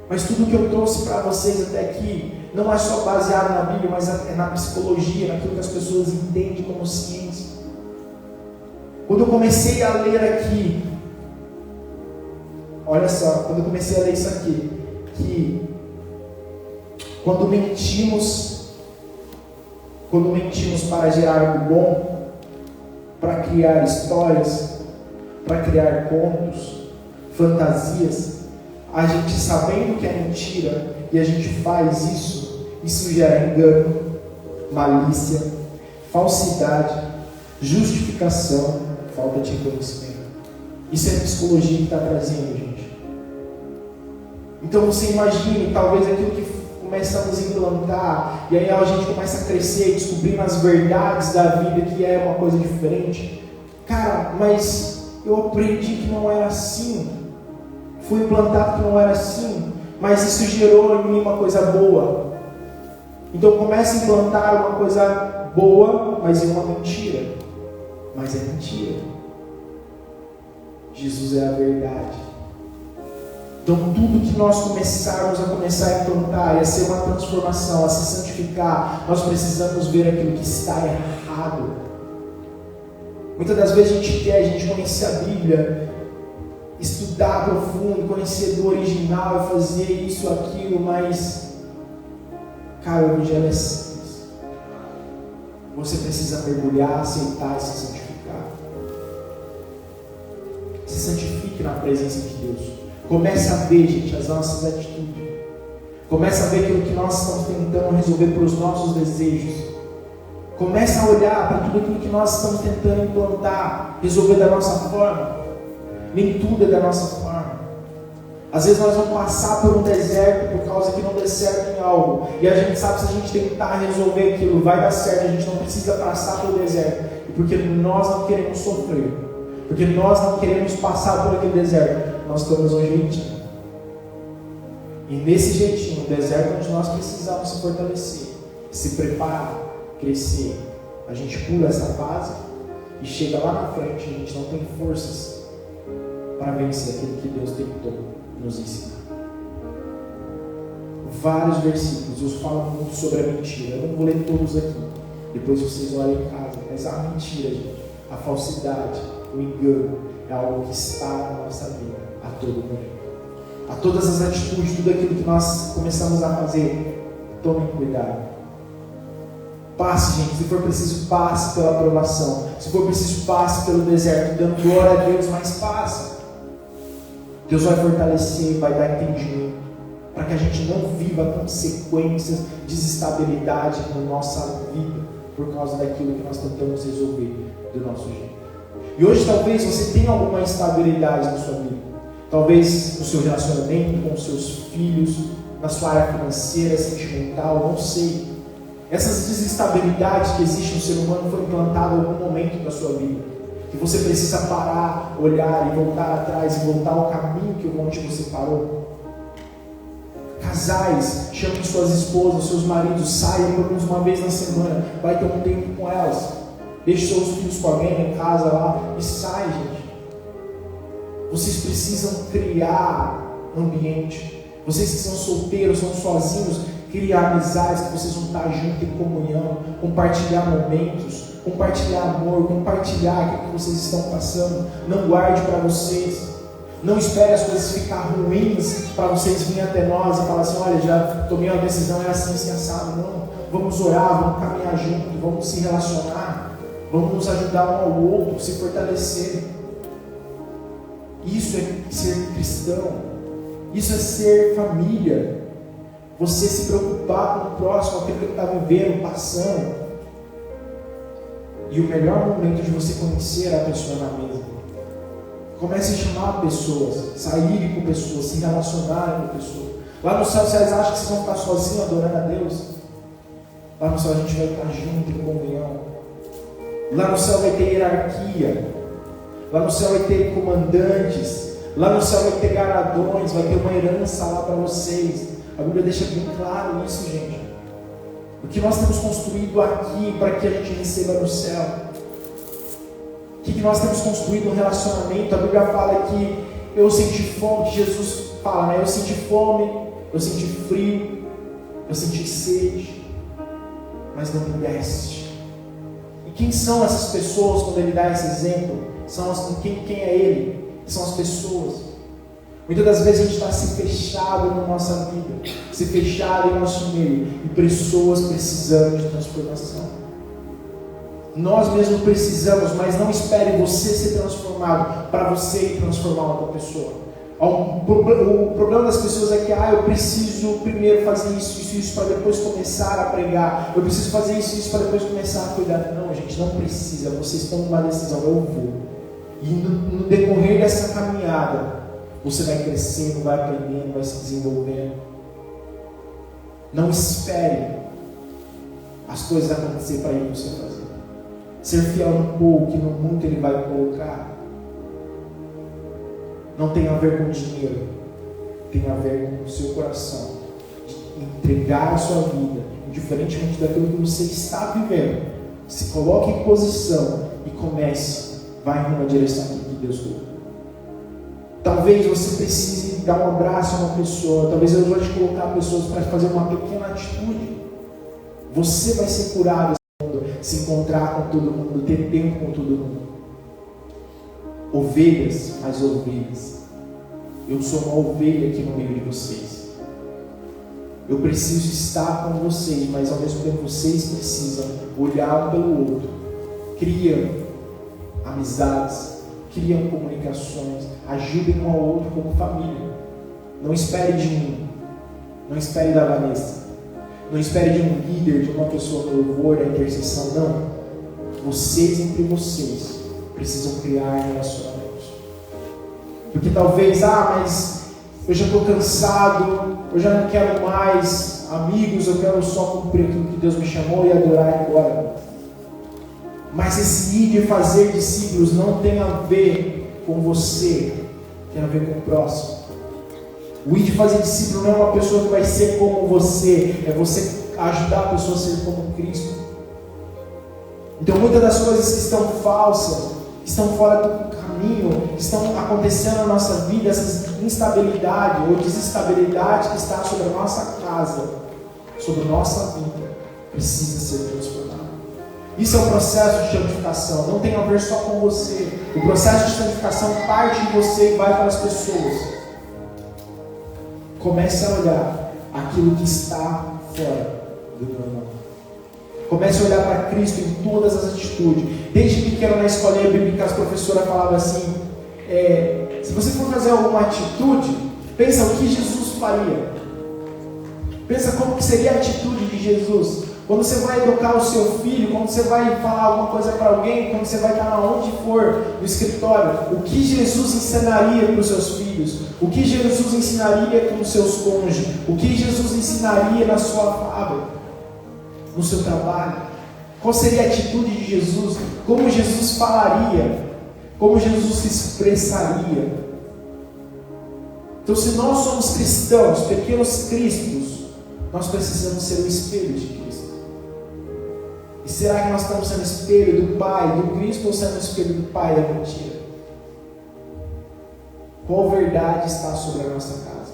Mas tudo que eu trouxe para vocês até aqui não é só baseado na Bíblia, mas é na psicologia, naquilo que as pessoas entendem como ciência. Quando eu comecei a ler aqui, olha só, quando eu comecei a ler isso aqui, que quando mentimos para gerar algo bom, para criar histórias, para criar contos, fantasias, a gente sabendo que é mentira e a gente faz isso gera engano, malícia, falsidade, justificação, falta de conhecimento. Isso é a psicologia que está trazendo, gente. Então você imagine, talvez aquilo que começamos a implantar, e aí a gente começa a crescer, descobrindo as verdades da vida, que é uma coisa diferente. Cara, mas eu aprendi que não era assim, fui implantado que não era assim, mas isso gerou em mim uma coisa boa. Então começa a implantar uma coisa boa, mas é uma mentira. Mas é mentira. Jesus é a verdade. Então tudo que nós começarmos a implantar, a ser uma transformação, a se santificar, nós precisamos ver aquilo que está errado. Muitas das vezes a gente conhecer a Bíblia, estudar profundo, conhecer do original e fazer isso, aquilo, mas, cara, o Evangelho é simples. Você precisa mergulhar, aceitar e se santificar. Se santifique na presença de Deus. Comece a ver, gente, as nossas atitudes. Comece a ver aquilo que nós estamos tentando resolver pelos nossos desejos. Comece a olhar para tudo aquilo que nós estamos tentando implantar, resolver da nossa forma. Nem tudo é da nossa forma. Às vezes nós vamos passar por um deserto por causa que não deu certo em algo. E a gente sabe, se a gente tentar resolver aquilo, vai dar certo. A gente não precisa passar pelo deserto. E porque nós não queremos sofrer, porque nós não queremos passar por aquele deserto, nós estamos um jeitinho. E nesse jeitinho, o deserto onde nós precisamos se fortalecer, se preparar, crescer, a gente pula essa fase e chega lá na frente, a gente não tem forças para vencer aquilo que Deus tentou nos ensinar. Vários versículos, Deus fala muito sobre a mentira. Eu não vou ler todos aqui, depois vocês olhem em casa, mas a mentira, gente, a falsidade, o engano, é algo que está na nossa vida a todo momento. A todas as atitudes, tudo aquilo que nós começamos a fazer, tomem cuidado. Passe, gente, se for preciso, passe pela aprovação. Se for preciso, passe pelo deserto, dando glória a Deus, mas passe. Deus vai fortalecer, vai dar entendimento, para que a gente não viva consequências, desestabilidade na nossa vida, por causa daquilo que nós tentamos resolver do nosso jeito. E hoje talvez você tenha alguma instabilidade na sua vida. Talvez no seu relacionamento com os seus filhos, na sua área financeira, sentimental, não sei. Essas desestabilidades que existem no ser humano foram implantadas em algum momento da sua vida. Que você precisa parar, olhar e voltar atrás, e voltar ao caminho que onde você parou. Casais, chamem suas esposas, seus maridos, saiam pelo menos uma vez na semana, vai ter um tempo com elas. Deixe seus filhos com alguém em casa lá e sai, gente. Vocês precisam criar ambiente. Vocês que são solteiros, são sozinhos, criar amizades que vocês vão estar juntos em comunhão, compartilhar momentos, compartilhar amor, compartilhar aquilo que vocês estão passando. Não guarde para vocês. Não espere as coisas ficar ruins para vocês virem até nós e falar assim: olha, já tomei uma decisão, é assim, assim, assado. Não, vamos orar, vamos caminhar junto, vamos se relacionar, vamos nos ajudar um ao outro, se fortalecer. Isso é ser cristão, isso é ser família. Você se preocupar com o próximo, aquilo que ele está vivendo, passando. E o melhor momento de você conhecer a pessoa na mesa. Comece a chamar pessoas, sair com pessoas, se relacionar com pessoas. Lá no céu vocês acham que vocês vão ficar sozinhos adorando a Deus? Lá no céu a gente vai estar junto em comunhão. Lá no céu vai ter hierarquia. Lá no céu vai ter comandantes. Lá no céu vai ter galardões, vai ter uma herança lá para vocês. A Bíblia deixa bem claro isso, gente. O que nós temos construído aqui para que a gente receba no céu. O que nós temos construído no relacionamento. A Bíblia fala que eu senti fome, que Jesus fala, né? Eu senti fome, eu senti frio, eu senti sede, mas não me deste. E quem são essas pessoas quando ele dá esse exemplo? Quem é ele? São as pessoas. Muitas das vezes a gente está se fechado na nossa vida, se fechado em nosso meio, e pessoas precisando de transformação. Nós mesmos precisamos, mas não espere você ser transformado para você ir transformar outra pessoa. O problema das pessoas é que eu preciso primeiro fazer isso para depois começar a pregar. Eu preciso fazer isso para depois começar a cuidar. Não, gente, não precisa. Vocês tomam uma decisão, eu vou. E no decorrer dessa caminhada, você vai crescendo, vai aprendendo, vai se desenvolvendo. Não espere as coisas acontecer para ir você fazer. Ser fiel no pouco, que no muito ele vai colocar. Não tem a ver com dinheiro, tem a ver com o seu coração. De entregar a sua vida, indiferentemente daquilo que você está vivendo. Se coloque em posição e comece, vai numa direção que Deus colocou. Talvez você precise dar um abraço a uma pessoa. Talvez eu vou te colocar pessoas para fazer uma pequena atitude. Você vai ser curado nesse mundo, se encontrar com todo mundo, ter tempo com todo mundo. Ovelhas, mas ovelhas. Eu sou uma ovelha aqui no meio de vocês. Eu preciso estar com vocês, mas ao mesmo tempo vocês precisam olhar um pelo outro. Criam amizades, criam comunicações, ajudem um ao outro como família. Não espere de mim, não espere da Vanessa, não espere de um líder, de uma pessoa no louvor, da intercessão, não. Vocês entre vocês precisam criar relacionamentos. Porque talvez, mas eu já estou cansado, eu já não quero mais amigos, eu quero só cumprir aquilo que Deus me chamou e adorar agora. Mas esse ir de fazer discípulos não tem a ver com você, tem a ver com o próximo. O ir de fazer discípulo não é uma pessoa que vai ser como você, é você ajudar a pessoa a ser como Cristo. Então muitas das coisas que estão falsas, que estão fora do caminho, que estão acontecendo na nossa vida, essa instabilidade ou desestabilidade que está sobre a nossa casa, sobre a nossa vida, precisa ser transformada. Isso é o processo de santificação, não tem a ver só com você. O processo de santificação parte de você e vai para as pessoas. Comece a olhar aquilo que está fora do normal. Comece a olhar para Cristo em todas as atitudes. Desde pequeno na escolinha bíblica, as professoras falavam assim: se você for fazer alguma atitude, pensa o que Jesus faria. Pensa como que seria a atitude de Jesus. Quando você vai educar o seu filho, quando você vai falar alguma coisa para alguém, quando você vai estar onde for, no escritório, o que Jesus ensinaria para os seus filhos? O que Jesus ensinaria com os seus cônjuges? O que Jesus ensinaria na sua fábrica? No seu trabalho? Qual seria a atitude de Jesus? Como Jesus falaria? Como Jesus se expressaria? Então, se nós somos cristãos, pequenos cristos, nós precisamos ser o espelho de Cristo. E será que nós estamos sendo espelho do Pai, do Cristo, ou sendo espelho do Pai da mentira? Qual verdade está sobre a nossa casa?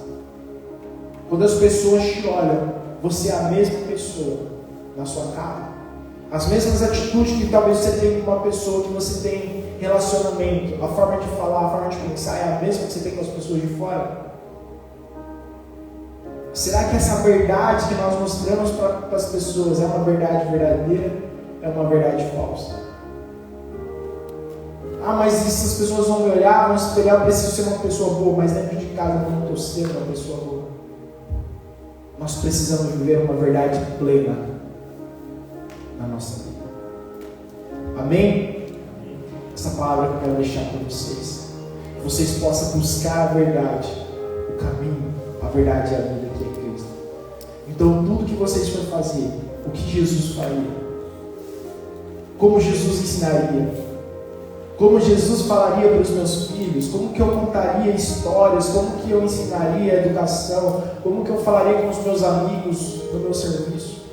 Quando as pessoas te olham, você é a mesma pessoa na sua casa. As mesmas atitudes que talvez você tenha com uma pessoa que você tem relacionamento, a forma de falar, a forma de pensar é a mesma que você tem com as pessoas de fora? Será que essa verdade que nós mostramos para as pessoas é uma verdade verdadeira? É uma verdade falsa? Ah, mas essas pessoas vão me olhar, vão se espelhar, eu preciso ser uma pessoa boa, mas dentro de casa eu não estou sendo uma pessoa boa. Nós precisamos viver uma verdade plena na nossa vida. Amém? Essa palavra que eu quero deixar para vocês. Que vocês possam buscar a verdade, o caminho, a verdade e a vida que é Cristo. Então, tudo que vocês forem fazer, o que Jesus faria, como Jesus ensinaria, como Jesus falaria para os meus filhos, como que eu contaria histórias, como que eu ensinaria a educação, como que eu falaria com os meus amigos no meu serviço.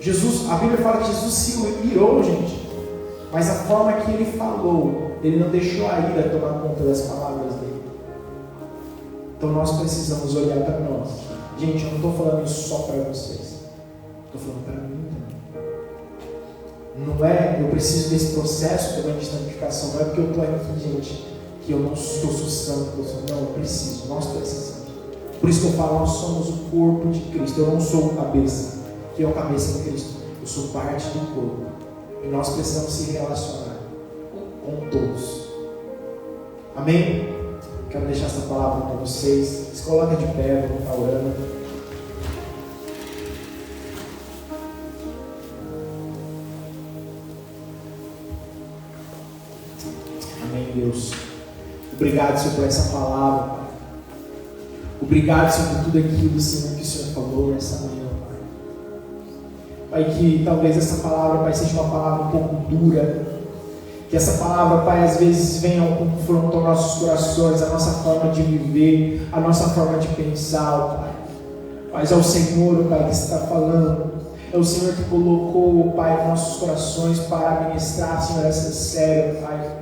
Jesus, a Bíblia fala que Jesus se irou, gente, mas a forma que ele falou, ele não deixou a ira tomar conta das palavras dele. Então nós precisamos olhar para nós. Gente, eu não estou falando isso só para vocês, estou falando para mim também. Não é, eu preciso desse processo também de santificação, não é porque eu estou aqui, gente, que eu não estou santo, não, eu preciso, nós precisamos. Por isso que eu falo, nós somos o corpo de Cristo, eu não sou o cabeça, quem é o cabeça de Cristo? Eu sou parte do corpo, e nós precisamos se relacionar com todos. Amém? Quero deixar essa palavra para vocês, se coloca de pé, vamos estar orando. Deus, obrigado, Senhor, por essa palavra, Pai. Obrigado, Senhor, por tudo aquilo, Senhor, que o Senhor falou nessa manhã, Pai. Pai, que talvez essa palavra, Pai, seja uma palavra um pouco dura, que essa palavra, Pai, às vezes venha ao confronto aos nossos corações, a nossa forma de viver, a nossa forma de pensar, Pai. Mas é o Senhor, Pai, que está falando. É o Senhor que colocou, Pai, nossos corações para ministrar, Senhor, essa série, Pai.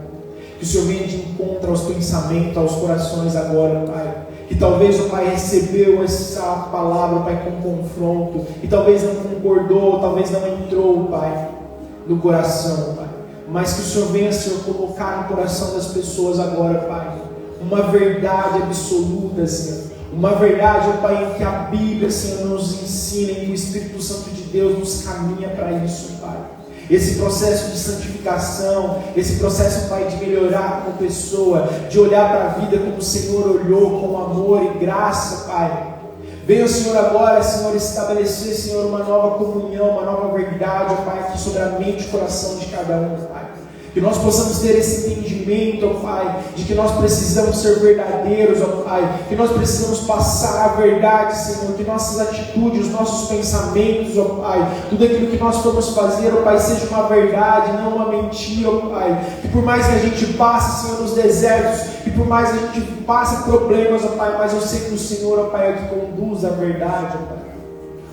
Que o Senhor venha de encontro aos pensamentos, aos corações agora, Pai. Que talvez o Pai recebeu essa palavra, Pai, com confronto. E talvez não concordou, talvez não entrou, Pai, no coração, Pai. Mas que o Senhor venha, Senhor, colocar no coração das pessoas agora, Pai, uma verdade absoluta, Senhor. Uma verdade, ó Pai, em que a Bíblia, Senhor, nos ensina, em que o Espírito Santo de Deus nos caminha para isso, Pai. Esse processo de santificação, esse processo, Pai, de melhorar como pessoa, de olhar para a vida como o Senhor olhou, com amor e graça, Pai. Venha o Senhor agora, Senhor, estabelecer, Senhor, uma nova comunhão, uma nova verdade, ó Pai, aqui sobre a mente e o coração de cada um, Pai. Que nós possamos ter esse entendimento, ó Pai, de que nós precisamos ser verdadeiros, ó Pai, que nós precisamos passar a verdade, Senhor, que nossas atitudes, os nossos pensamentos, ó Pai, tudo aquilo que nós formos fazer, ó Pai, seja uma verdade, não uma mentira, ó Pai, que por mais que a gente passe, Senhor, nos desertos, que por mais que a gente passe problemas, ó Pai, mas eu sei que o Senhor, ó Pai, é o que conduz a verdade, ó Pai.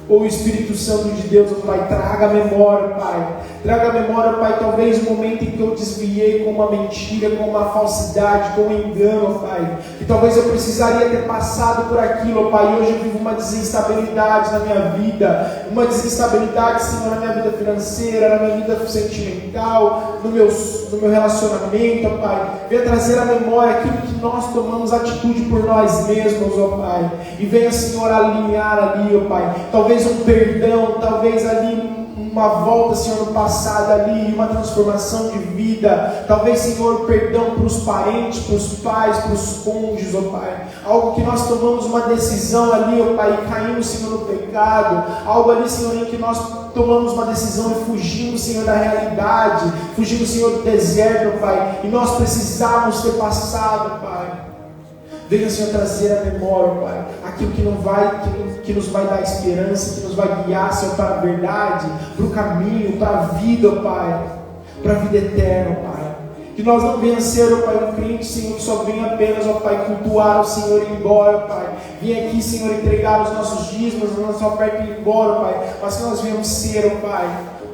Ou o Espírito Santo de Deus, ó Pai, traga a memória, Pai. Traga a memória, Pai, talvez o momento em que eu desviei com uma mentira, com uma falsidade, com um engano, Pai. Que talvez eu precisaria ter passado por aquilo, Pai. E hoje eu vivo uma desinstabilidade na minha vida. Uma desinstabilidade, Senhor, na minha vida financeira, na minha vida sentimental, no meu relacionamento, ó Pai. Venha trazer à memória aquilo que nós tomamos atitude por nós mesmos, ó Pai. E venha, Senhor, alinhar ali, ó Pai. Talvez um perdão, talvez ali uma volta, Senhor, no passado ali, uma transformação de vida, talvez, Senhor, perdão para os parentes, para os pais, para os cônjuges, ó Pai, algo que nós tomamos uma decisão ali, ó Pai, e caímos, Senhor, no pecado, algo ali, Senhor, em que nós tomamos uma decisão e fugimos, Senhor, da realidade, fugimos, Senhor, do deserto, ó Pai, e nós precisamos ter passado, Pai. Venha, Senhor, trazer a memória, Pai, aquilo que nos vai dar esperança, que nos vai guiar, Senhor, para a verdade, para o caminho, para a vida, Pai, para a vida eterna, Pai. Que nós não venhamos ser, ó Pai, um crente, Senhor, que só venha apenas, ó Pai, cultuar o Senhor e ir embora, Pai. Vem aqui, Senhor, entregar os nossos dízimos, a nossa oferta e ir embora, Pai. Mas que nós venhamos ser, ó Pai,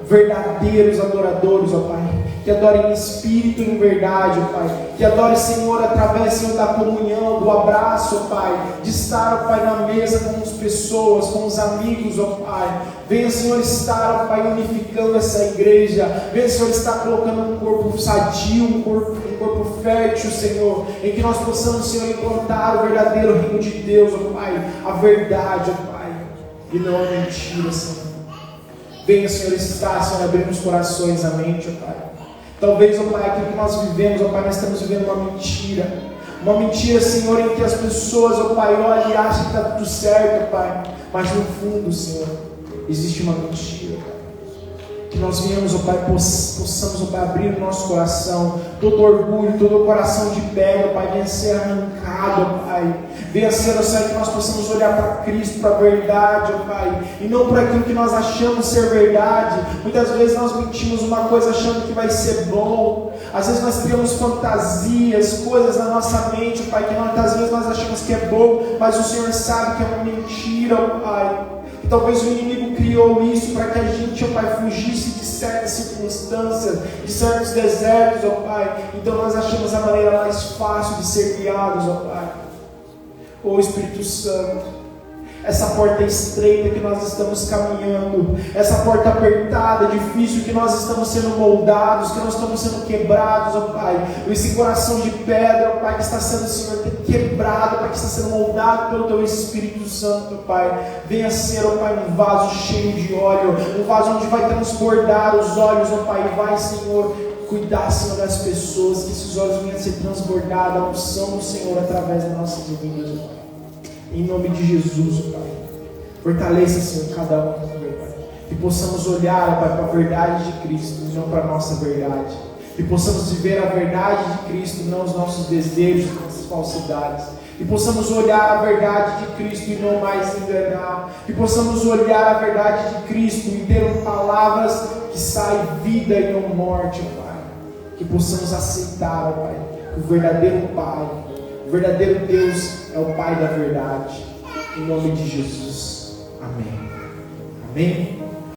verdadeiros adoradores, ó Pai. que adore em espírito e em verdade, ó Pai, que adore, Senhor, através, Senhor, da comunhão, do abraço, ó Pai, de estar, ó Pai, na mesa com as pessoas, com os amigos, ó Pai. Venha, Senhor, estar, ó Pai, unificando essa igreja. Venha, Senhor, estar colocando um corpo sadio, um corpo fértil, Senhor, em que nós possamos, Senhor, implantar o verdadeiro reino de Deus, ó Pai, a verdade, ó Pai, e não a mentira, Senhor. Venha, Senhor, estar, Senhor, abrindo os corações, a mente, ó Pai. Talvez, ó Pai, aquilo que nós vivemos, ó Pai, nós estamos vivendo uma mentira, Senhor, em que as pessoas, ó Pai, olham e acham que está tudo certo, ó Pai, mas no fundo, Senhor, existe uma mentira, Pai. Que nós venhamos, ó Pai, possamos, ó Pai, abrir o nosso coração, todo orgulho, todo coração de pedra, ó Pai, venha ser arrancado, ó Pai. Venha ser, ó Senhor, que nós possamos olhar para Cristo, para a verdade, ó Pai, e não para aquilo que nós achamos ser verdade. Muitas vezes nós mentimos uma coisa achando que vai ser bom. Às vezes nós criamos fantasias, coisas na nossa mente, ó Pai, que muitas vezes nós achamos que é bom, mas o Senhor sabe que é uma mentira, ó Pai. Talvez o inimigo criou isso para que a gente, ó Pai, fugisse de certas circunstâncias, de certos desertos, ó Pai. Então nós achamos a maneira mais fácil de ser guiados, ó Pai. Ó Espírito Santo, essa porta estreita que nós estamos caminhando, essa porta apertada, difícil, que nós estamos sendo moldados, que nós estamos sendo quebrados, ó Pai. Esse coração de pedra, ó Pai, que está sendo, Senhor, quebrado, Pai, que está sendo moldado pelo Teu Espírito Santo, ó Pai. Venha ser, ó Pai, um vaso cheio de óleo, um vaso onde vai transbordar os olhos, ó Pai, e vai, Senhor, cuidar, Senhor, das pessoas, que esses olhos venham a ser transbordados, a unção do Senhor através das nossas vidas, ó Pai. Em nome de Jesus, ó Pai. Fortaleça, Senhor, cada um, meu Pai. Que possamos olhar, ó Pai, para a verdade de Cristo e não para a nossa verdade. Que possamos viver a verdade de Cristo e não os nossos desejos, as nossas falsidades. Que possamos olhar a verdade de Cristo e não mais enganar. Que possamos olhar a verdade de Cristo e ter palavras que saem vida e não morte, ó Pai. Que possamos aceitar, ó Pai, o verdadeiro Pai, o verdadeiro Deus é o Pai da verdade. Em nome de Jesus. Amém. Amém.